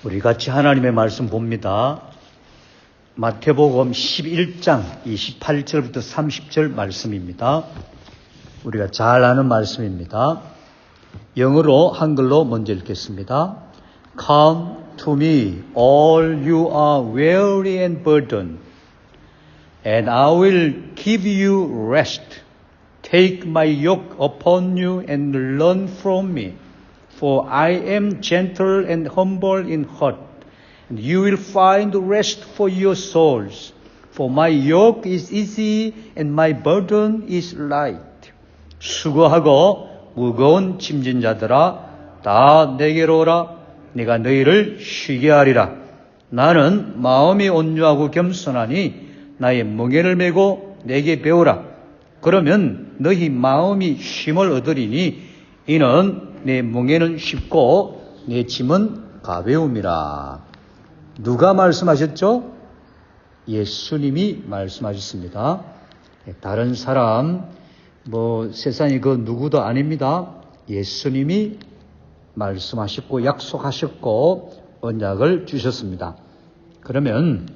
우리 같이 하나님의 말씀 봅니다. 마태복음 11장 28절부터 30절 말씀입니다. 우리가 잘 아는 말씀입니다. 영어로 한글로 먼저 읽겠습니다. Come to me, all you are weary and burdened, and I will give you rest. Take my yoke upon you and learn from me. For I am gentle and humble in heart, and you will find rest for your souls. For my yoke is easy and my burden is light. 수고하고 무거운 짐진 자들아, 다 내게로 오라. 내가 너희를 쉬게 하리라. 나는 마음이 온유하고 겸손하니 나의 멍에를 메고 내게 배우라. 그러면 너희 마음이 쉼을 얻으리니 이는 내 멍에는 쉽고 내 짐은 가벼움이라. 누가 말씀하셨죠? 예수님이 말씀하셨습니다. 다른 사람, 세상에 그 누구도 아닙니다. 예수님이 말씀하셨고 약속하셨고 언약을 주셨습니다. 그러면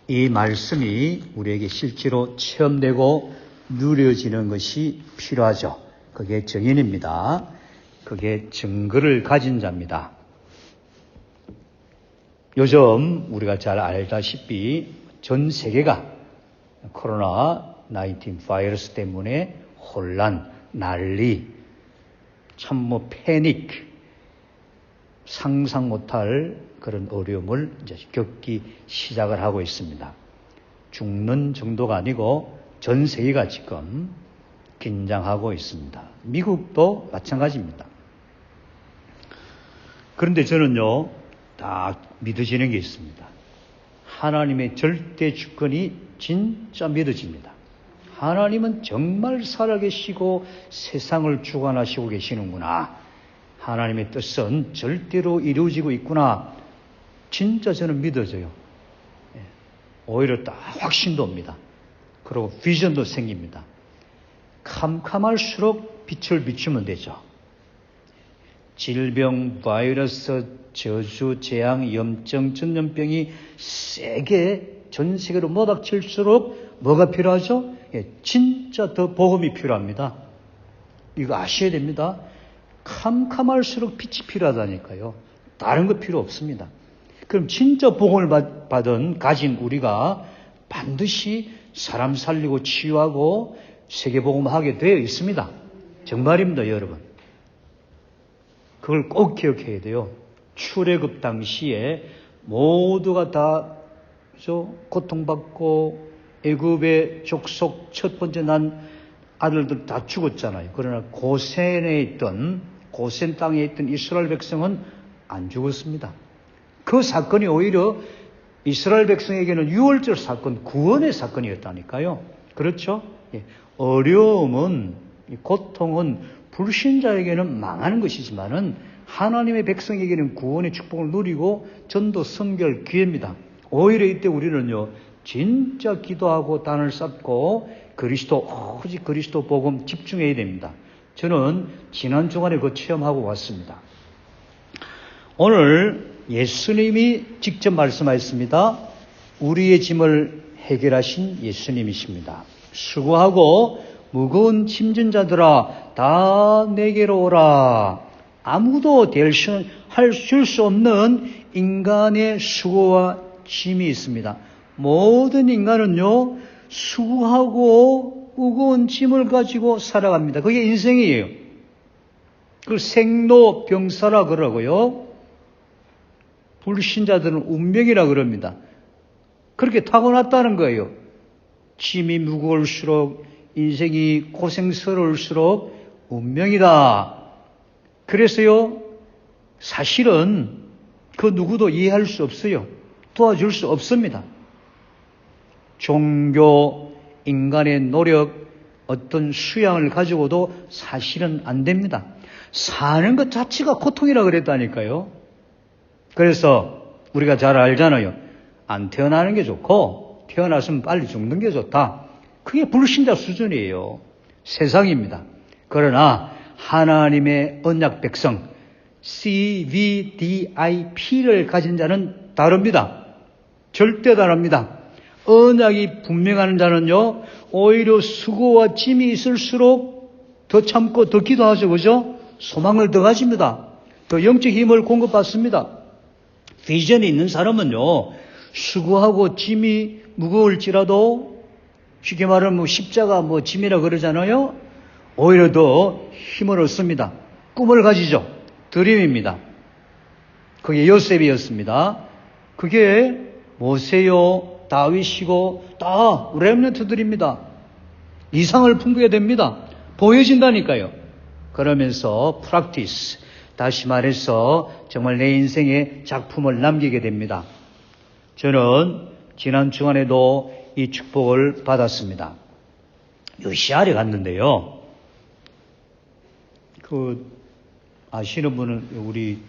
이 말씀이 우리에게 실제로 체험되고 누려지는 것이 필요하죠. 그게 증인입니다. 그게 증거를 가진 자입니다. 요즘 우리가 잘 알다시피 전 세계가 코로나19 바이러스 때문에 혼란, 난리, 참 패닉, 상상 못할 그런 어려움을 이제 겪기 시작을 하고 있습니다. 죽는 정도가 아니고 전 세계가 지금 긴장하고 있습니다. 미국도 마찬가지입니다. 그런데 저는요, 다 믿어지는 게 있습니다. 하나님의 절대 주권이 진짜 믿어집니다. 하나님은 정말 살아계시고 세상을 주관하시고 계시는구나. 하나님의 뜻은 절대로 이루어지고 있구나. 진짜 저는 믿어져요. 오히려 딱 확신도 옵니다. 그리고 비전도 생깁니다. 캄캄할수록 빛을 비추면 되죠. 질병, 바이러스, 저주, 재앙, 염증, 전염병이 세게 전 세계로 모닥칠수록 뭐가 필요하죠? 진짜 더 복음이 필요합니다. 이거 아셔야 됩니다. 캄캄할수록 빛이 필요하다니까요. 다른 거 필요 없습니다. 그럼 진짜 복음을 가진 우리가 반드시 사람 살리고 치유하고 세계복음하게 되어 있습니다. 정말입니다, 여러분. 그걸 꼭 기억해야 돼요. 출애굽 당시에 모두가 다 고통받고 애굽의 족속 첫 번째 난 아들들 다 죽었잖아요. 그러나 고센 땅에 있던 이스라엘 백성은 안 죽었습니다. 그 사건이 오히려 이스라엘 백성에게는 유월절 사건, 구원의 사건이었다니까요. 그렇죠? 어려움은, 고통은 불신자에게는 망하는 것이지만은 하나님의 백성에게는 구원의 축복을 누리고 전도 선결 기회입니다. 오히려 이때 우리는요, 진짜 기도하고 단을 쌓고 오직 그리스도 복음 집중해야 됩니다. 저는 지난 주간에 그 체험하고 왔습니다. 오늘 예수님이 직접 말씀하셨습니다. 우리의 짐을 해결하신 예수님이십니다. 수고하고 무거운 짐진 자들아, 다 내게로 오라. 아무도 줄 수 없는 인간의 수고와 짐이 있습니다. 모든 인간은요, 수고하고 무거운 짐을 가지고 살아갑니다. 그게 인생이에요. 그걸 생로병사라 그러고요. 불신자들은 운명이라 그럽니다. 그렇게 타고났다는 거예요. 짐이 무거울수록 인생이 고생스러울수록 운명이다. 그래서요, 사실은 그 누구도 이해할 수 없어요. 도와줄 수 없습니다. 종교, 인간의 노력, 어떤 수양을 가지고도 사실은 안 됩니다. 사는 것 자체가 고통이라 그랬다니까요. 그래서 우리가 잘 알잖아요. 안 태어나는 게 좋고 태어났으면 빨리 죽는 게 좋다. 그게 불신자 수준이에요. 세상입니다. 그러나 하나님의 언약 백성, CVDIP를 가진 자는 다릅니다. 절대 다릅니다. 언약이 분명한 자는요, 오히려 수고와 짐이 있을수록 더 참고 더 기도하죠. 그죠? 소망을 더 가집니다. 더 영적 힘을 공급받습니다. 비전이 있는 사람은요, 수고하고 짐이 무거울지라도, 쉽게 말하면 십자가 짐이라 그러잖아요. 오히려 더 힘을 얻습니다. 꿈을 가지죠. 드림입니다. 그게 요셉이었습니다. 그게 모세요, 다윗이고 다 렘넌트들입니다. 이상을 풍부게 됩니다. 보여진다니까요. 그러면서 프랙티스, 다시 말해서 정말 내 인생의 작품을 남기게 됩니다. 저는 지난 주간에도 이 축복을 받았습니다. 요시아에 갔는데요. 아시는 분은 우리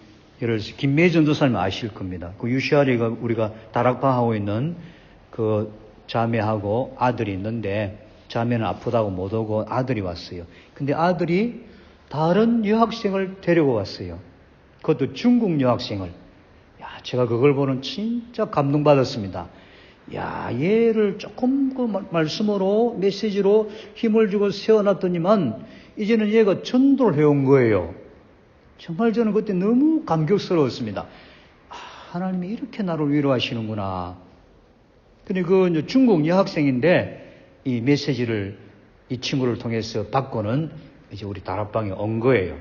예를 들어서 김매전 도사님 아실 겁니다. 그 요시아에가 우리가 다락방하고 있는 그 자매하고 아들이 있는데, 자매는 아프다고 못 오고 아들이 왔어요. 근데 아들이 다른 여학생을 데리고 왔어요. 그것도 중국 여학생을. 제가 그걸 보는 진짜 감동받았습니다. 얘를 조금 그 말씀으로, 메시지로 힘을 주고 세워놨더니만 이제는 얘가 전도를 해온 거예요. 정말 저는 그때 너무 감격스러웠습니다. 하나님이 이렇게 나를 위로하시는구나. 근데 그 중국 여학생인데 이 메시지를 이 친구를 통해서 받고는 이제 우리 다락방에 온 거예요.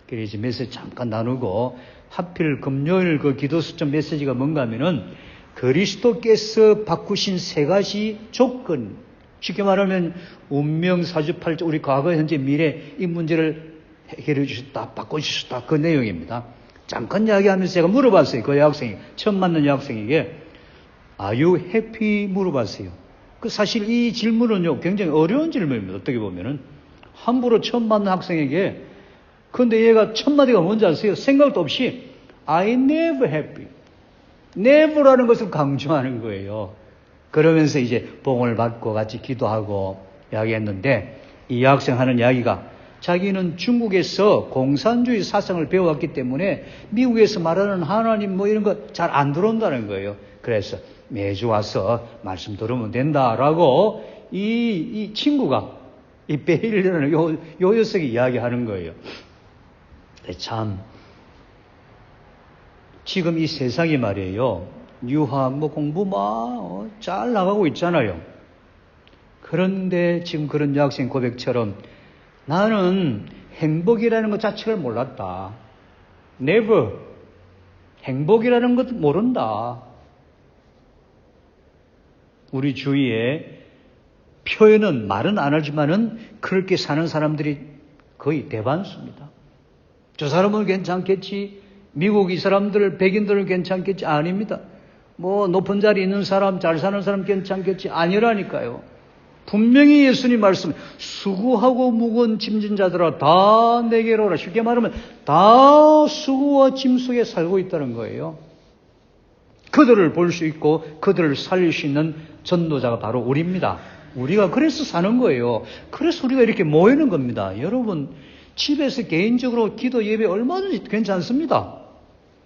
그래서 이제 메시지 잠깐 나누고, 하필 금요일 그 기도 수첩 메시지가 뭔가 하면은 그리스도께서 바꾸신 세 가지 조건, 쉽게 말하면 운명, 사주팔자, 우리 과거, 현재, 미래 이 문제를 해결해 주셨다, 바꿔주셨다, 그 내용입니다. 잠깐 이야기하면서 제가 물어봤어요. 그 여학생이, 처음 만난 여학생에게 Are you happy? 물어봤어요. 사실 이 질문은요, 굉장히 어려운 질문입니다. 어떻게 보면은 함부로 처음 만난 학생에게. 근데 얘가 첫 마디가 뭔지 아세요? 생각도 없이 I never happy. never라는 것을 강조하는 거예요. 그러면서 이제 복을 받고 같이 기도하고 이야기했는데, 이 여학생 하는 이야기가 자기는 중국에서 공산주의 사상을 배워왔기 때문에 미국에서 말하는 하나님 이런 거 잘 안 들어온다는 거예요. 그래서 매주 와서 말씀 들으면 된다라고 이 친구가, 이 베일이라는 요 녀석이 이야기하는 거예요. 참, 지금 이 세상이 말이에요. 유학, 공부 잘 나가고 있잖아요. 그런데 지금 그런 여학생 고백처럼 나는 행복이라는 것 자체를 몰랐다. Never. 행복이라는 것도 모른다. 우리 주위에 표현은, 말은 안 하지만은 그렇게 사는 사람들이 거의 대반수입니다. 저 사람은 괜찮겠지. 미국 이 사람들, 백인들은 괜찮겠지. 아닙니다. 높은 자리 있는 사람, 잘 사는 사람 괜찮겠지. 아니라니까요. 분명히 예수님 말씀, 수고하고 무거운 짐진 자들아 다 내게로 오라. 쉽게 말하면 다 수고와 짐 속에 살고 있다는 거예요. 그들을 볼 수 있고 그들을 살릴 수 있는 전도자가 바로 우리입니다. 우리가 그래서 사는 거예요. 그래서 우리가 이렇게 모이는 겁니다. 여러분, 집에서 개인적으로 기도 예배 얼마든지 괜찮습니다.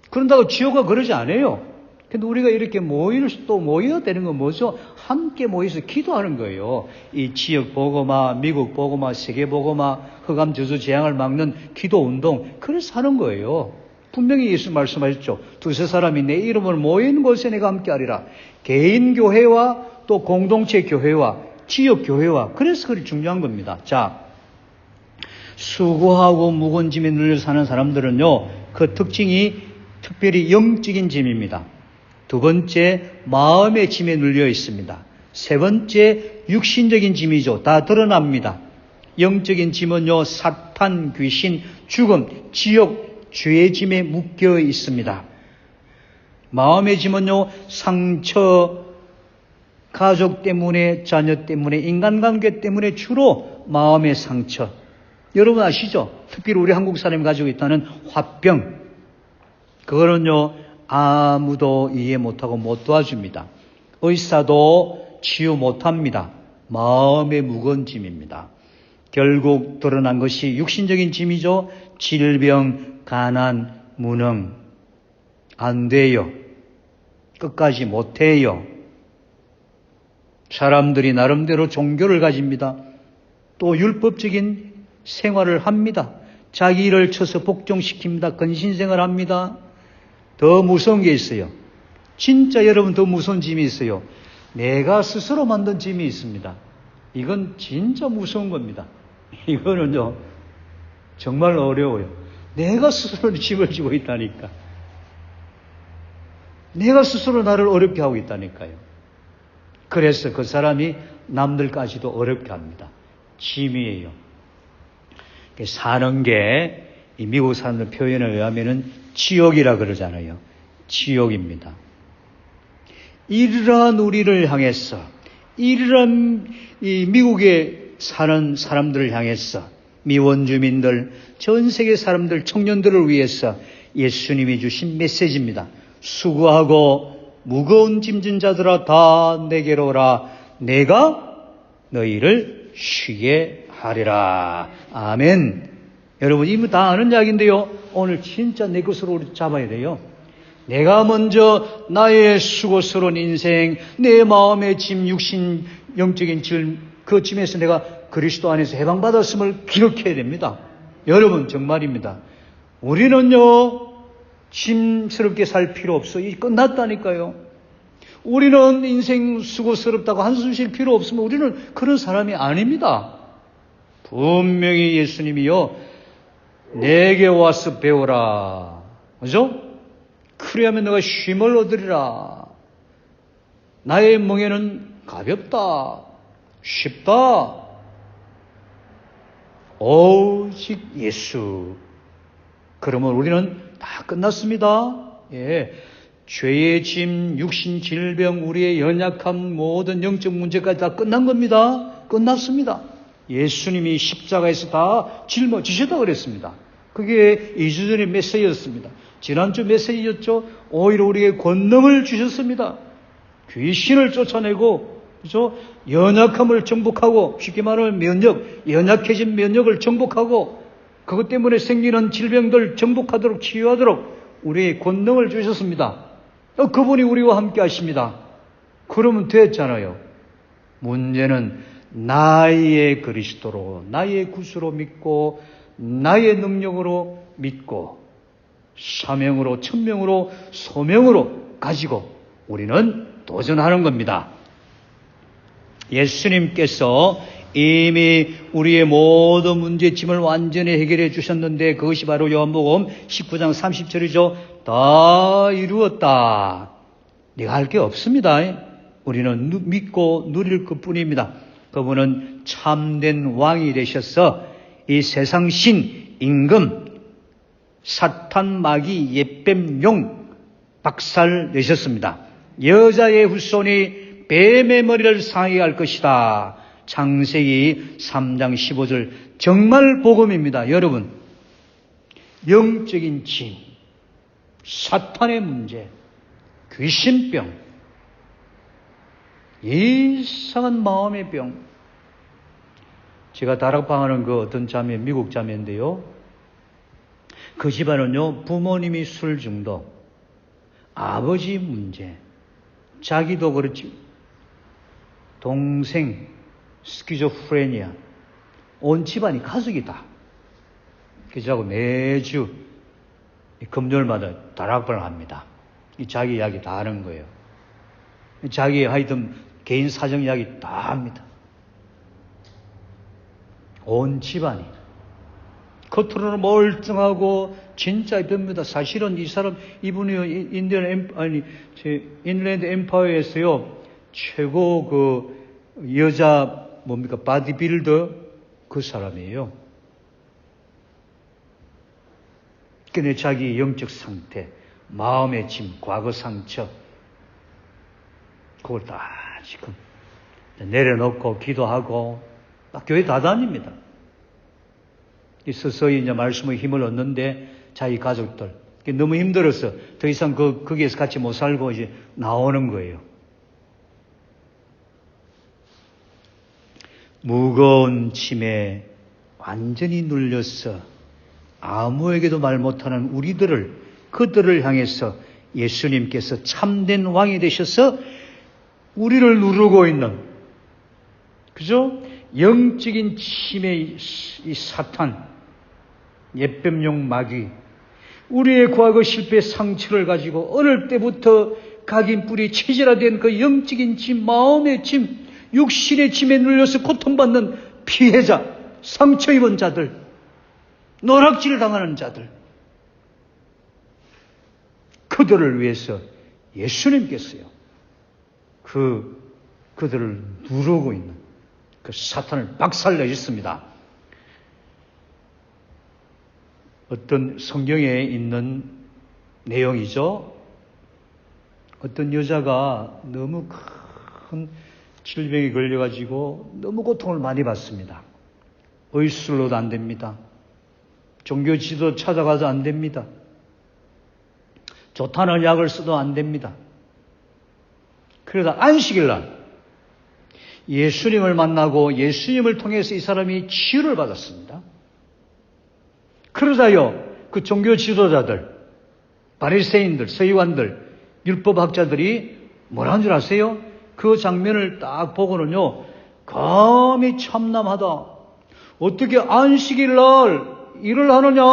그런다고 지옥가 그러지 않아요. 근데 우리가 이렇게 모여야 되는 건 뭐죠? 함께 모여서 기도하는 거예요. 이 지역 보고마, 미국 보고마, 세계 보고마, 흑암 저주 재앙을 막는 기도 운동, 그래서 하는 거예요. 분명히 예수 말씀하셨죠. 두세 사람이 내 이름을 모이는 곳에 내가 함께 하리라. 개인 교회와 또 공동체 교회와 지역 교회와, 그래서 그게 중요한 겁니다. 자, 수고하고 무거운 짐에 눌려 사는 사람들은요, 그 특징이 특별히 영적인 짐입니다. 두 번째, 마음의 짐에 눌려 있습니다. 세 번째, 육신적인 짐이죠. 다 드러납니다. 영적인 짐은요, 사탄, 귀신, 죽음, 지옥, 죄의 짐에 묶여 있습니다. 마음의 짐은요, 상처, 가족 때문에, 자녀 때문에, 인간관계 때문에 주로 마음의 상처. 여러분 아시죠? 특별히 우리 한국 사람이 가지고 있다는 화병. 그거는요, 아무도 이해 못하고 못 도와줍니다. 의사도 치유 못합니다. 마음의 무거운 짐입니다. 결국 드러난 것이 육신적인 짐이죠. 질병, 가난, 무능, 안 돼요. 끝까지 못해요. 사람들이 나름대로 종교를 가집니다. 또 율법적인 생활을 합니다. 자기 일을 쳐서 복종시킵니다. 근신생활 합니다. 더 무서운 게 있어요. 진짜 여러분 더 무서운 짐이 있어요. 내가 스스로 만든 짐이 있습니다. 이건 진짜 무서운 겁니다. 이거는요, 정말 어려워요. 내가 스스로 짐을 지고 있다니까. 내가 스스로 나를 어렵게 하고 있다니까요. 그래서 그 사람이 남들까지도 어렵게 합니다. 짐이에요. 사는 게 이 미국 사람들 표현에 의하면은 지옥이라 그러잖아요. 지옥입니다. 이러한 우리를 향해서, 이러한 이 미국에 사는 사람들을 향해서, 미원주민들, 전 세계 사람들, 청년들을 위해서 예수님이 주신 메시지입니다. 수고하고 무거운 짐진 자들아 다 내게로 오라. 내가 너희를 쉬게 하리라. 아멘. 여러분 이미 다 아는 이야기인데요. 오늘 진짜 내 것으로 우리 잡아야 돼요. 내가 먼저 나의 수고스러운 인생, 내 마음의 짐, 육신, 영적인 짐, 그 짐에서 내가 그리스도 안에서 해방받았음을 기억해야 됩니다. 여러분 정말입니다. 우리는요 짐스럽게 살 필요 없어. 끝났다니까요. 우리는 인생 수고스럽다고 한숨 쉴 필요 없으면 우리는 그런 사람이 아닙니다. 분명히 예수님이요 내게 와서 배우라. 그죠? 그리하면 너가 쉼을 얻으리라. 나의 멍에는 가볍다. 쉽다. 오직 예수. 그러면 우리는 다 끝났습니다. 예. 죄의 짐, 육신 질병, 우리의 연약함, 모든 영적 문제까지 다 끝난 겁니다. 끝났습니다. 예수님이 십자가에서 다 짊어지셨다고 그랬습니다. 그게 2주 전의 메시지였습니다. 지난주 메시지였죠. 오히려 우리에게 권능을 주셨습니다. 귀신을 쫓아내고, 그죠? 연약함을 정복하고, 쉽게 말하면 연약해진 면역을 정복하고, 그것 때문에 생기는 질병들 정복하도록, 치유하도록 우리의 권능을 주셨습니다. 그분이 우리와 함께 하십니다. 그러면 됐잖아요. 문제는 나의 그리스도로, 나의 구주로 믿고, 나의 능력으로 믿고, 사명으로, 천명으로, 소명으로 가지고 우리는 도전하는 겁니다. 예수님께서 이미 우리의 모든 문제짐을 완전히 해결해 주셨는데 그것이 바로 요한복음 19장 30절이죠. 다 이루었다. 내가 할 게 없습니다. 우리는 믿고 누릴 것뿐입니다. 그분은 참된 왕이 되셔서 이 세상 신, 임금, 사탄, 마귀, 옛뱀, 용 박살 내셨습니다. 여자의 후손이 뱀의 머리를 상하게 할 것이다. 창세기 3장 15절 정말 복음입니다. 여러분 영적인 짐, 사탄의 문제, 귀신병, 이상한 마음의 병. 제가 다락방하는 그 어떤 자매, 미국 자매인데요. 그 집안은요, 부모님이 술 중독, 아버지 문제, 자기도 그렇지, 동생, 스키조프레니아, 온 집안이 가족이다. 그래서 매주 금요일마다 다락방을 합니다. 자기 이야기 다 하는 거예요. 자기 하여튼 개인 사정 이야기 다 합니다. 온 집안이. 겉으로는 멀쩡하고 진짜 이쁩니다. 사실은 이 사람, 이분이 인랜드 엠파이어에서요, 최고 그 여자 바디빌더 그 사람이에요. 근데 자기 영적 상태, 마음의 짐, 과거 상처, 그걸 다 지금 내려놓고 기도하고 딱 교회 다 다닙니다. 서서히 이제 말씀의 힘을 얻는데 자기 가족들 너무 힘들어서 더 이상 거기에서 같이 못 살고 이제 나오는 거예요. 무거운 짐에 완전히 눌려서 아무에게도 말 못하는 그들을 향해서 예수님께서 참된 왕이 되셔서 우리를 누르고 있는, 그죠? 영적인 침의 이 사탄, 예뱀용 마귀, 우리의 과거 실패 상처를 가지고 어릴 때부터 각인 뿌리 체질화된 그 영적인 짐, 마음의 짐, 육신의 짐에 눌려서 고통받는 피해자, 상처 입은 자들, 노락질 당하는 자들, 그들을 위해서 예수님께서요, 그들을 누르고 있는 그 사탄을 박살내셨습니다. 어떤 성경에 있는 내용이죠. 어떤 여자가 너무 큰 질병에 걸려가지고 너무 고통을 많이 받습니다. 의술로도 안 됩니다. 종교 지도 찾아가도 안 됩니다. 좋다는 약을 써도 안 됩니다. 그러다 안식일 날 예수님을 만나고 예수님을 통해서 이 사람이 치유를 받았습니다. 그러다요, 그 종교 지도자들, 바리새인들, 서기관들, 율법학자들이 뭐라는 줄 아세요? 그 장면을 딱 보고는요, 감히 참남하다. 어떻게 안식일 날 일을 하느냐?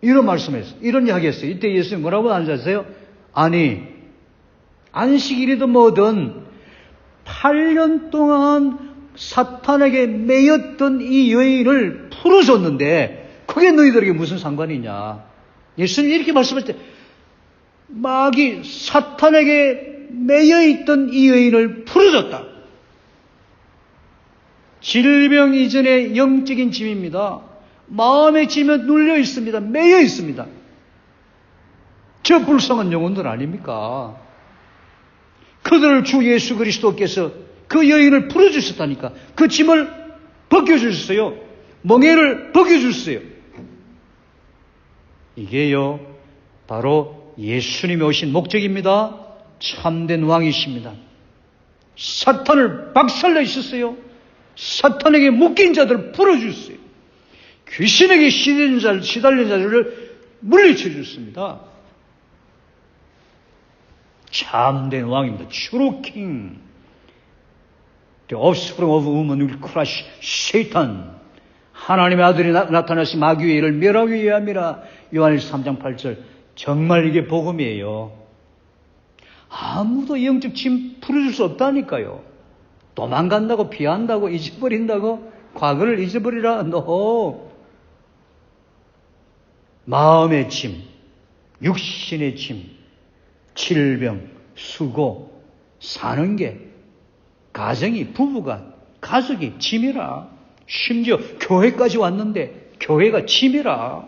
이런 말씀했어요. 이런 이야기 했어요. 이때 예수님 뭐라고 앉았어요? 아니, 안식일이든 뭐든 8년 동안 사탄에게 매였던 이 여인을 풀어줬는데 그게 너희들에게 무슨 상관이 있냐? 예수님이 이렇게 말씀할 때 마귀 사탄에게 매여있던 이 여인을 풀어줬다. 질병 이전의 영적인 짐입니다. 마음의 짐에 눌려 있습니다. 매여 있습니다. 저 불쌍한 영혼들 아닙니까? 그들을 주 예수 그리스도께서 그 여인을 풀어주셨다니까. 그 짐을 벗겨주셨어요. 멍에를 벗겨주셨어요. 이게요, 바로 예수님이 오신 목적입니다. 참된 왕이십니다. 사탄을 박살내셨어요. 사탄에게 묶인 자들을 풀어주셨어요. 귀신에게 시달린 자들을 물리쳐 줬습니다. 참된 왕입니다. True King. The offspring of woman will crush Satan. 하나님의 아들이 나타나신 마귀의 일을 멸하기 위함이라. 요한일서 3장 8절. 정말 이게 복음이에요. 아무도 영적 짐 풀어줄 수 없다니까요. 도망간다고, 피한다고, 잊어버린다고, 과거를 잊어버리라. No. 마음의 짐, 육신의 짐, 질병, 수고, 사는 게, 가정이, 부부가, 가족이 짐이라. 심지어 교회까지 왔는데 교회가 짐이라.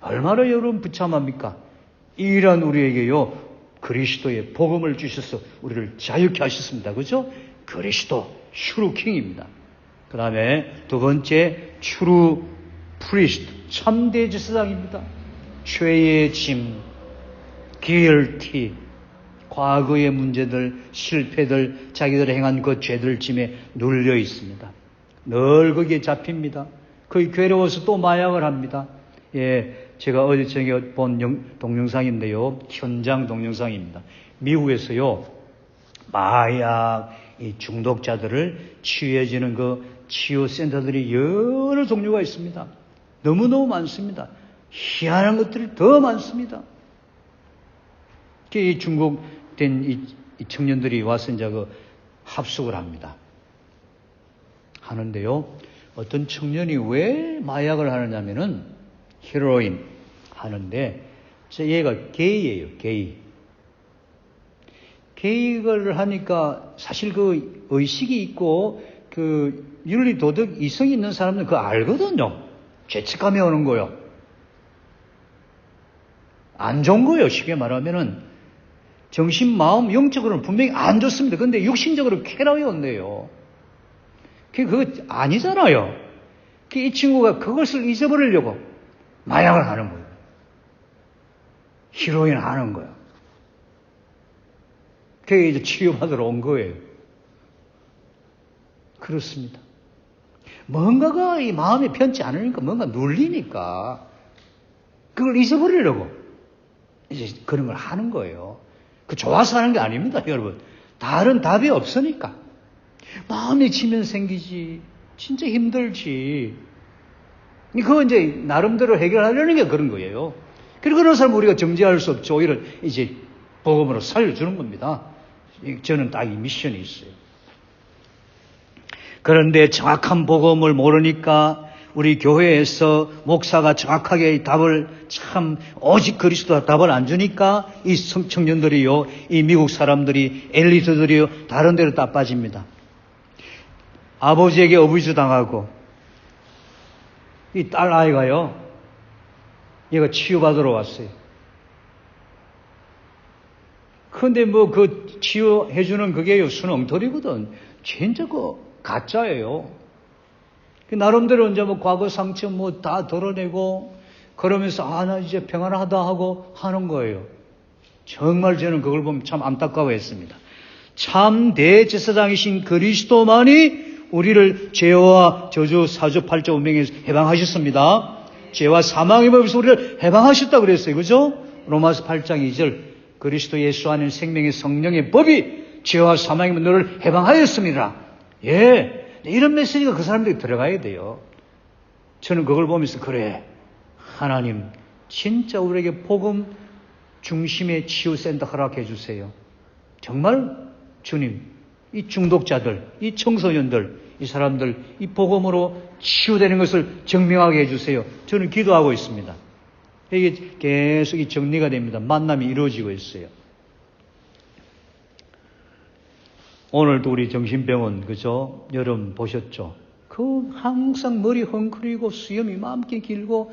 얼마나 여러분 부참합니까? 이런 우리에게요, 그리스도의 복음을 주셔서 우리를 자유케 하셨습니다. 그죠? 그리스도, 트루 킹입니다. 그 다음에 두 번째, 트루 프리스트, 참대 제사장입니다. 죄의 짐, guilty, 과거의 문제들, 실패들, 자기들이 행한 그 죄들 짐에 눌려 있습니다. 늘 거기에 잡힙니다. 거의 괴로워서 또 마약을 합니다. 예, 제가 어제 저녁에 본 동영상인데요. 현장 동영상입니다. 미국에서요, 마약 이 중독자들을 치유해주는 그 치유센터들이 여러 종류가 있습니다. 너무너무 많습니다. 희한한 것들이 더 많습니다. 이 중독된 이 청년들이 와서 이제 그 합숙을 합니다. 하는데요, 어떤 청년이 왜 마약을 하느냐면은 헤로인 하는데, 얘가 게이예요, 게이. 게이를 하니까 사실 그 의식이 있고 그 윤리 도덕 이성이 있는 사람들은 그거 알거든요. 죄책감이 오는 거요. 안 좋은 거예요. 쉽게 말하면은 정신, 마음, 영적으로는 분명히 안 좋습니다. 근데 육신적으로 쾌락이 온대요. 그거 아니잖아요. 이 친구가 그것을 잊어버리려고 마약을 하는 거예요. 히로인 하는 거예요. 그게 이제 치유받으러 온 거예요. 그렇습니다. 뭔가가 이 마음에 편치 않으니까 뭔가 눌리니까 그걸 잊어버리려고 이제 그런 걸 하는 거예요. 그 좋아서 하는 게 아닙니다, 여러분. 다른 답이 없으니까. 마음에 지면 생기지. 진짜 힘들지. 그거 이제 나름대로 해결하려는 게 그런 거예요. 그리고 그런 사람 우리가 정죄할 수 없죠. 오히려 이제 복음으로 살려주는 겁니다. 저는 딱 이 미션이 있어요. 그런데 정확한 복음을 모르니까 우리 교회에서 목사가 정확하게 답을 참 오직 그리스도가 답을 안 주니까 이 청년들이요, 이 미국 사람들이 엘리트들이요 다른 데로 다 빠집니다. 아버지에게 어부지 당하고 이 딸 아이가요, 얘가 치유받으러 왔어요. 그런데 뭐 그 치유해주는 그게요 순엉터리거든. 진짜 그 가짜예요. 나름대로 이제 뭐 과거 상처 뭐 다 덜어내고 그러면서 나 이제 평안하다 하고 하는 거예요. 정말 저는 그걸 보면 참 안타까워했습니다. 참 대제사장이신 그리스도만이 우리를 죄와 저주, 사주, 팔자, 운명에서 해방하셨습니다. 죄와 사망의 법에서 우리를 해방하셨다 그랬어요. 그죠? 로마서 8장 2절 그리스도 예수 안에 생명의 성령의 법이 죄와 사망의 법 너를 해방하였습니다. 예, 이런 메시지가 그 사람들이 들어가야 돼요. 저는 그걸 보면서 그래, 하나님 진짜 우리에게 복음 중심의 치유센터 허락해 주세요. 정말 주님, 이 중독자들, 이 청소년들, 이 사람들 이 복음으로 치유되는 것을 증명하게 해주세요. 저는 기도하고 있습니다. 이게 계속 이 정리가 됩니다. 만남이 이루어지고 있어요. 오늘도 우리 정신병원, 그죠? 여러분 보셨죠? 그 항상 머리 헝클이고 수염이 맘게 길고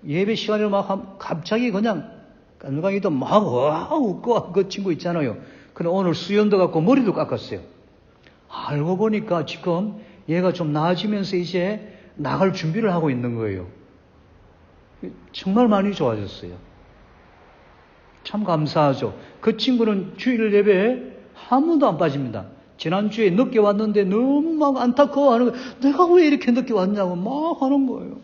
예배 시간에 막 갑자기 그냥 깐강이도 막 웃고 그 친구 있잖아요. 근데 오늘 수염도 갖고 머리도 깎았어요. 알고 보니까 지금 얘가 좀 나아지면서 이제 나갈 준비를 하고 있는 거예요. 정말 많이 좋아졌어요. 참 감사하죠. 그 친구는 주일 예배에 한 번도 안 빠집니다. 지난주에 늦게 왔는데 너무 막 안타까워하는 거예요. 내가 왜 이렇게 늦게 왔냐고 막 하는 거예요.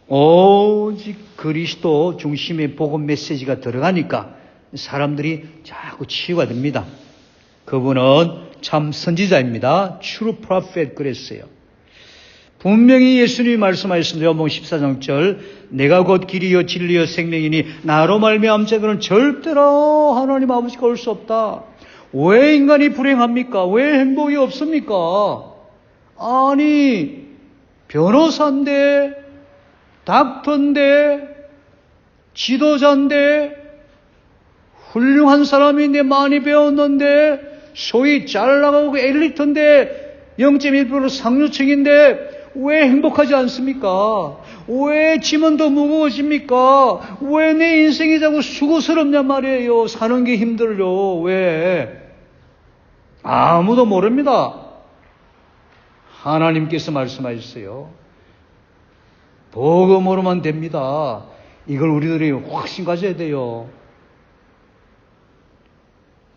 오직 그리스도 중심의 복음 메시지가 들어가니까 사람들이 자꾸 치유가 됩니다. 그분은 참 선지자입니다. True prophet 그랬어요. 분명히 예수님이 말씀하셨습니다. 요한복음 14장 6절 내가 곧 길이요 진리요 생명이니 나로 말미암은 자들은 절대로 하나님 아버지가 올 수 없다. 왜 인간이 불행합니까? 왜 행복이 없습니까? 아니 변호사인데 닥터인데 지도자인데 훌륭한 사람인데 많이 배웠는데 소위 잘 나가고 엘리트인데 0.1% 상류층인데 왜 행복하지 않습니까? 왜 짐은 더 무거워집니까? 왜 내 인생이 자꾸 수고스럽냔 말이에요. 사는 게 힘들요. 왜? 아무도 모릅니다. 하나님께서 말씀하셨어요. 복음으로만 됩니다. 이걸 우리들이 확신 가져야 돼요.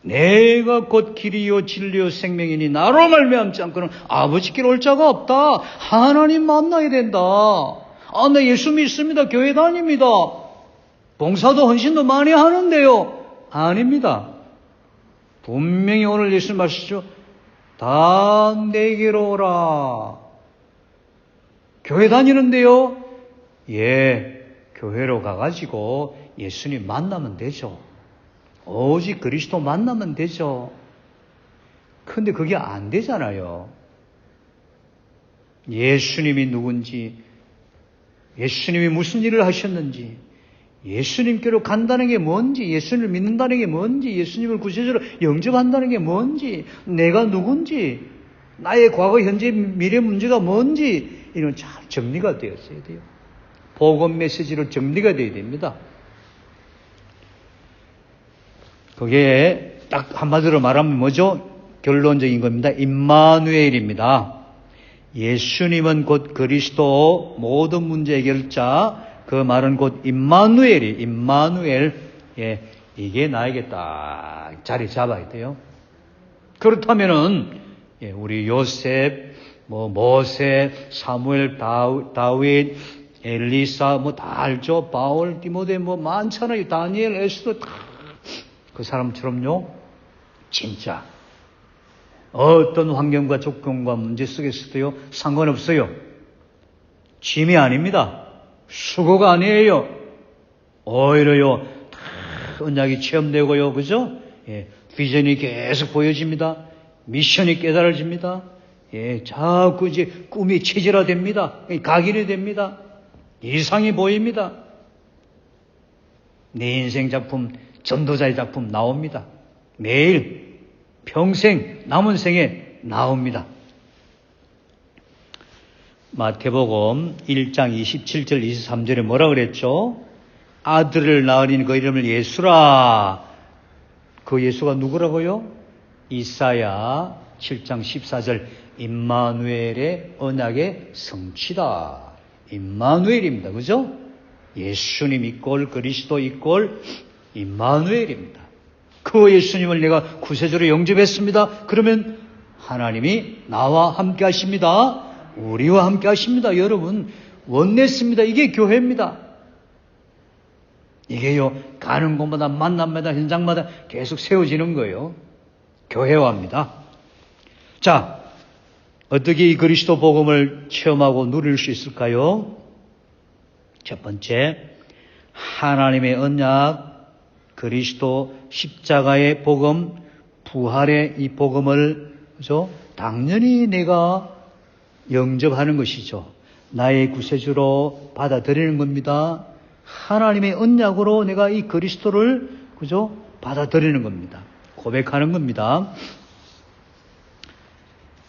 내가 곧 길이요 진리요 생명이니 나로 말미암지 않고는 아버지께 올 자가 없다. 하나님 만나야 된다. 나 예수 믿습니다. 교회 다닙니다. 봉사도 헌신도 많이 하는데요. 아닙니다. 분명히 오늘 예수님 말씀하시죠. 다 내게로 오라. 교회 다니는데요. 예, 교회로 가가지고 예수님 만나면 되죠. 오직 그리스도 만나면 되죠. 근데 그게 안 되잖아요. 예수님이 누군지, 예수님이 무슨 일을 하셨는지, 예수님께로 간다는 게 뭔지, 예수님을 믿는다는 게 뭔지, 예수님을 구체적으로 영접한다는 게 뭔지, 내가 누군지, 나의 과거, 현재, 미래 문제가 뭔지 이런 잘 정리가 되었어야 돼요. 복음 메시지로 정리가 되어야 됩니다. 그게 딱 한마디로 말하면 뭐죠? 결론적인 겁니다. 임마누엘입니다. 예수님은 곧 그리스도 모든 문제 해결자. 그 말은 곧 임마누엘. 예, 이게 나에게 딱 자리 잡아야 돼요. 그렇다면은 예, 우리 요셉, 모세, 사무엘, 다윗, 엘리사, 다 알죠? 바울, 디모데, 많잖아요. 다니엘, 에스더, 다 그 사람처럼요, 진짜, 어떤 환경과 조건과 문제 속에서도요, 상관없어요. 짐이 아닙니다. 수고가 아니에요. 오히려요, 다 언약이 체험되고요, 그죠? 예, 비전이 계속 보여집니다. 미션이 깨달아집니다. 예, 자꾸 이제 꿈이 체질화됩니다. 각인이 됩니다. 이상이 보입니다. 내 인생 작품, 전도자의 작품 나옵니다. 매일, 평생, 남은 생에 나옵니다. 마태복음 1장 27절 23절에 뭐라 그랬죠? 아들을 낳으니 그 이름을 예수라. 그 예수가 누구라고요? 이사야 7장 14절 임마누엘의 언약의 성취다. 임마누엘입니다. 그죠? 예수님 이꼴 그리스도 이꼴 임마누엘입니다. 그 예수님을 내가 구세주로 영접했습니다. 그러면 하나님이 나와 함께 하십니다. 우리와 함께 하십니다. 여러분, 원냈습니다. 이게 교회입니다. 이게요, 가는 곳마다 만남마다 현장마다 계속 세워지는 거예요. 교회화입니다. 자, 어떻게 이 그리스도 복음을 체험하고 누릴 수 있을까요? 첫 번째, 하나님의 언약, 그리스도 십자가의 복음, 부활의 이 복음을 그죠? 당연히 내가 영접하는 것이죠. 나의 구세주로 받아들이는 겁니다. 하나님의 언약으로 내가 이 그리스도를 그죠? 받아들이는 겁니다. 고백하는 겁니다.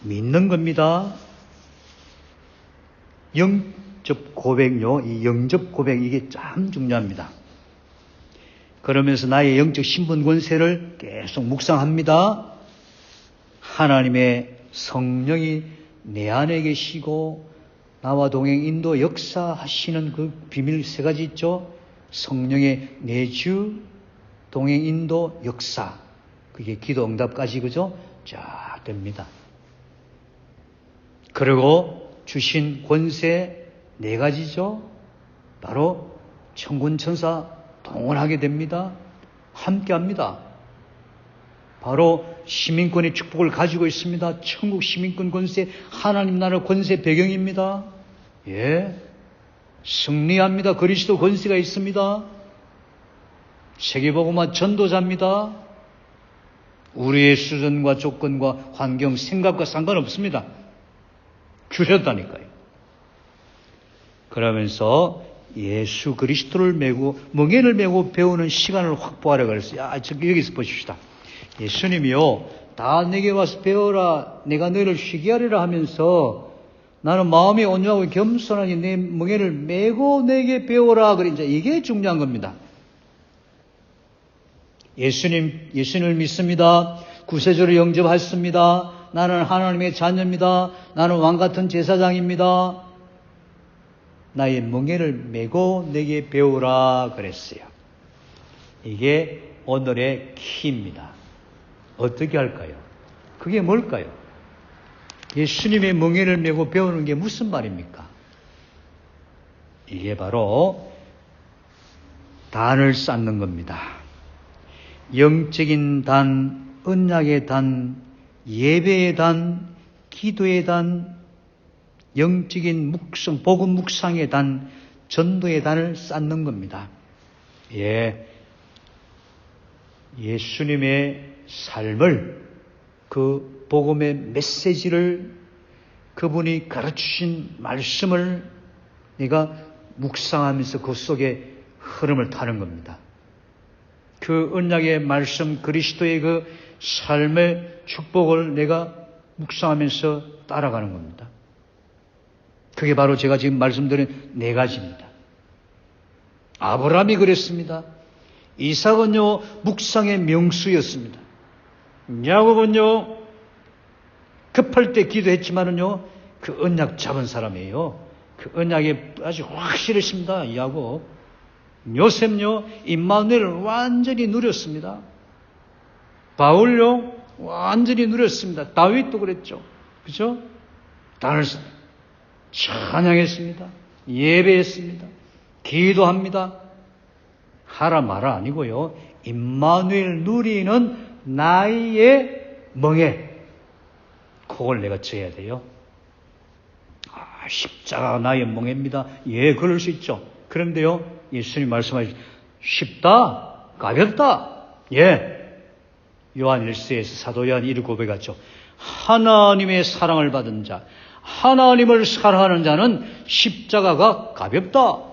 믿는 겁니다. 영접 고백요. 이 영접 고백 이게 참 중요합니다. 그러면서 나의 영적 신분 권세를 계속 묵상합니다. 하나님의 성령이 내 안에 계시고 나와 동행 인도 역사하시는 그 비밀 세 가지 있죠. 성령의 내주, 동행 인도 역사. 그게 기도 응답까지 그죠? 쫙 됩니다. 그리고 주신 권세 네 가지죠. 바로 천군 천사 동원하게 됩니다. 함께합니다. 바로 시민권의 축복을 가지고 있습니다. 천국 시민권 권세, 하나님 나라 권세 배경입니다. 예, 승리합니다. 그리스도 권세가 있습니다. 세계복음화 전도자입니다. 우리의 수준과 조건과 환경, 생각과 상관없습니다. 주셨다니까요. 그러면서 예수 그리스도를 메고 멍에를 메고 배우는 시간을 확보하려고 그랬어요. 여기서 보십시다. 예수님이요, 다 내게 와서 배워라, 내가 너희를 쉬게 하리라 하면서 나는 마음이 온유하고 겸손하니 내 멍에를 메고 내게 배워라. 그러니까 이게 중요한 겁니다. 예수님을 믿습니다. 구세주를 영접했습니다. 나는 하나님의 자녀입니다. 나는 왕같은 제사장입니다. 나의 멍에를 메고 내게 배우라 그랬어요. 이게 오늘의 키입니다. 어떻게 할까요? 그게 뭘까요? 예수님의 멍에를 메고 배우는 게 무슨 말입니까? 이게 바로 단을 쌓는 겁니다. 영적인 단, 언약의 단, 예배의 단, 기도의 단, 영적인 묵상, 복음 묵상의 단, 전도의 단을 쌓는 겁니다. 예, 예수님의 삶을, 그 복음의 메시지를, 그분이 가르치신 말씀을 내가 묵상하면서 그 속에 흐름을 타는 겁니다. 그 언약의 말씀, 그리스도의 그 삶의 축복을 내가 묵상하면서 따라가는 겁니다. 그게 바로 제가 지금 말씀드린 네 가지입니다. 아브라함이 그랬습니다. 이삭은요, 묵상의 명수였습니다. 야곱은요, 급할 때 기도했지만은요, 그 언약 잡은 사람이에요. 그 언약에 아주 확실했습니다. 야곱. 요셉요, 임마누엘을 완전히 누렸습니다. 바울요, 완전히 누렸습니다. 다윗도 그랬죠. 그죠? 단을 찬양했습니다. 예배했습니다. 기도합니다. 하라 마라 아니고요. 임마누엘 누리는 나의 멍에 그걸 내가 져야 돼요. 십자가가 나의 멍에입니다. 예, 그럴 수 있죠. 그런데요, 예수님 말씀하시죠. 쉽다, 가볍다. 예, 요한 1서에서 사도 요한 이를 고백하죠. 하나님의 사랑을 받은 자, 하나님을 사랑하는 자는 십자가가 가볍다.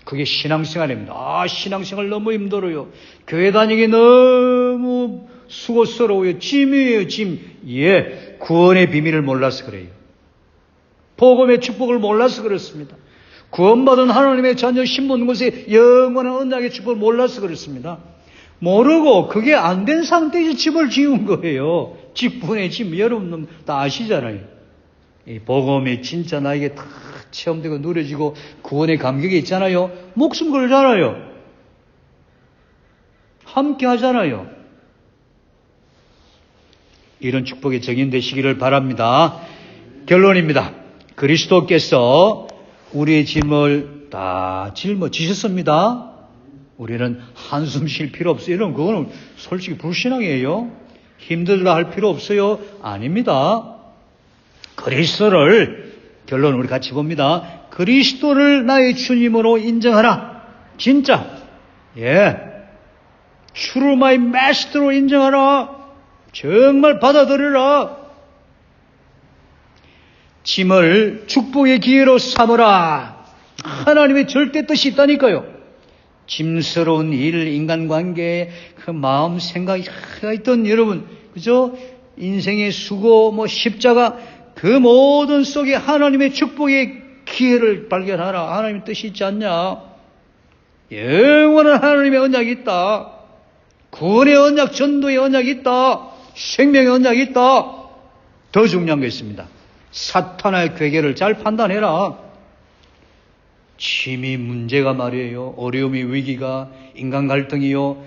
그게 신앙생활입니다. 신앙생활 너무 힘들어요. 교회 다니기 너무 수고스러워요. 짐이에요, 짐. 예, 구원의 비밀을 몰라서 그래요. 복음의 축복을 몰라서 그렇습니다. 구원받은 하나님의 자녀 신분 곳에 영원한 언약의 축복을 몰라서 그렇습니다. 모르고 그게 안 된 상태에서 집을 지은 거예요. 직분의 짐 여러분 다 아시잖아요. 이 복음이 진짜 나에게 다 체험되고 누려지고 구원의 감격이 있잖아요. 목숨 걸잖아요. 함께 하잖아요. 이런 축복에 정인되시기를 바랍니다. 결론입니다. 그리스도께서 우리의 짐을 다 짊어지셨습니다. 우리는 한숨 쉴 필요 없어요. 이런 그거는 솔직히 불신앙이에요. 힘들다 할 필요 없어요. 아닙니다. 그리스도를 결론 우리 같이 봅니다. 그리스도를 나의 주님으로 인정하라. 진짜 True my master로 인정하라. 정말 받아들여라. 짐을 축복의 기회로 삼으라. 하나님의 절대 뜻이 있다니까요. 짐스러운 일, 인간관계, 그 마음, 생각이 있던 여러분, 그죠? 인생의 수고, 십자가, 그 모든 속에 하나님의 축복의 기회를 발견하라. 하나님의 뜻이 있지 않냐? 영원한 하나님의 언약이 있다. 구원의 언약, 전도의 언약이 있다. 생명의 언약이 있다. 더 중요한 게 있습니다. 사탄의 괴계를 잘 판단해라. 짐이 문제가 말이에요. 어려움이 위기가 인간 갈등이요.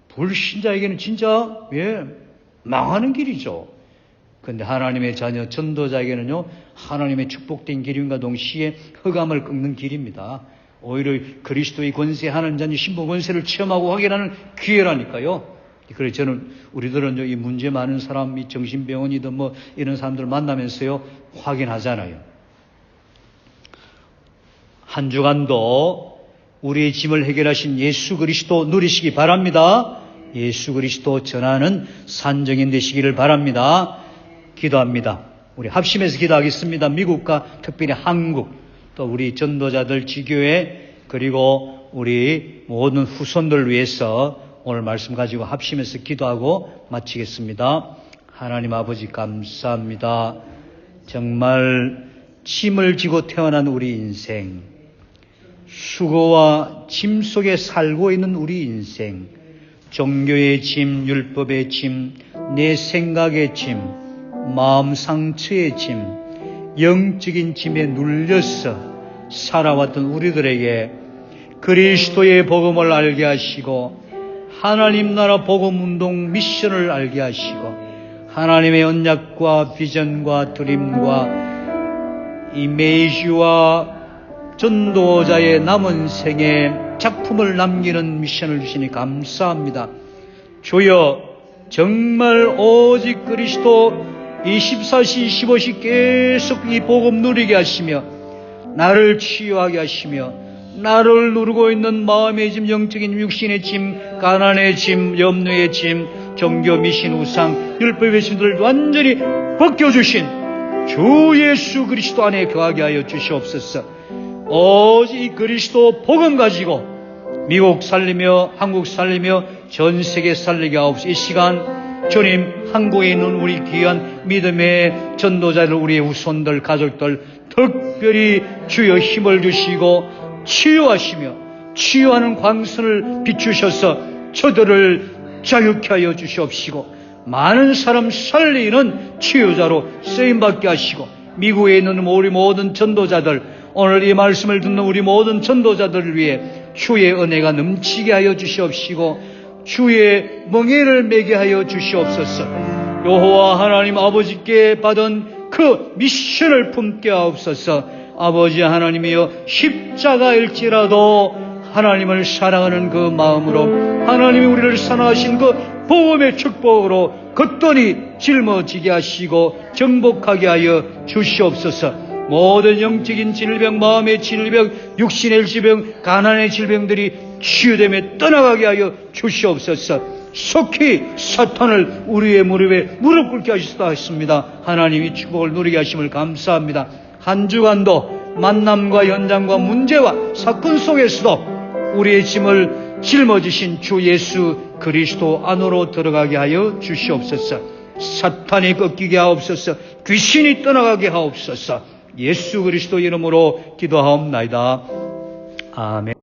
불신자에게는 진짜 망하는 길이죠. 그런데 하나님의 자녀 전도자에게는요. 하나님의 축복된 길임과 동시에 흑암을 꺾는 길입니다. 오히려 그리스도의 권세 하나님 자녀 신부 권세를 체험하고 확인하는 기회라니까요. 그래서 저는 우리들은 이 문제 많은 사람, 이 정신병원이든 이런 사람들 만나면서요 확인하잖아요. 한 주간도 우리의 짐을 해결하신 예수 그리스도 누리시기 바랍니다. 예수 그리스도 전하는 산정인 되시기를 바랍니다. 기도합니다. 우리 합심해서 기도하겠습니다. 미국과 특별히 한국, 또 우리 전도자들, 지교회, 그리고 우리 모든 후손들 위해서 오늘 말씀 가지고 합심해서 기도하고 마치겠습니다. 하나님 아버지 감사합니다. 정말 짐을 지고 태어난 우리 인생, 수고와 짐 속에 살고 있는 우리 인생, 종교의 짐, 율법의 짐, 내 생각의 짐, 마음 상처의 짐, 영적인 짐에 눌려서 살아왔던 우리들에게 그리스도의 복음을 알게 하시고 하나님 나라 복음운동 미션을 알게 하시고 하나님의 언약과 비전과 드림과 이미지와 전도자의 남은 생에 작품을 남기는 미션을 주시니 감사합니다. 주여 정말 오직 그리스도 24시 25시 계속 이 복음 누리게 하시며 나를 치유하게 하시며 나를 누르고 있는 마음의 짐, 영적인 육신의 짐, 가난의 짐, 염려의 짐, 종교 미신 우상 율법의 짐들을 완전히 벗겨주신 주 예수 그리스도 안에 거하게 하여 주시옵소서. 오직 그리스도 복음 가지고 미국 살리며 한국 살리며 전 세계 살리게 하옵소서. 이 시간 주님, 한국에 있는 우리 귀한 믿음의 전도자들, 우리의 후손들, 가족들 특별히 주여 힘을 주시고 치유하시며 치유하는 광선을 비추셔서 저들을 자유케 하여 주시옵시고 많은 사람 살리는 치유자로 쓰임받게 하시고 미국에 있는 우리 모든 전도자들, 오늘 이 말씀을 듣는 우리 모든 전도자들을 위해 주의 은혜가 넘치게 하여 주시옵시고 주의 멍에를 매게 하여 주시옵소서. 여호와 하나님 아버지께 받은 그 미션을 품게 하옵소서. 아버지 하나님이여, 십자가일지라도 하나님을 사랑하는 그 마음으로, 하나님이 우리를 사랑하신 그 보험의 축복으로 걷더니 짊어지게 하시고 정복하게 하여 주시옵소서. 모든 영적인 질병, 마음의 질병, 육신의 질병, 가난의 질병들이 치유됨에 떠나가게 하여 주시옵소서. 속히 사탄을 우리의 무릎에 무릎 꿇게 하시다 했습니다. 하나님이 축복을 누리게 하심을 감사합니다. 한 주간도 만남과 현장과 문제와 사건 속에서도 우리의 짐을 짊어지신 주 예수 그리스도 안으로 들어가게 하여 주시옵소서. 사탄이 꺾이게 하옵소서. 귀신이 떠나가게 하옵소서. 예수 그리스도 이름으로 기도하옵나이다. 아멘.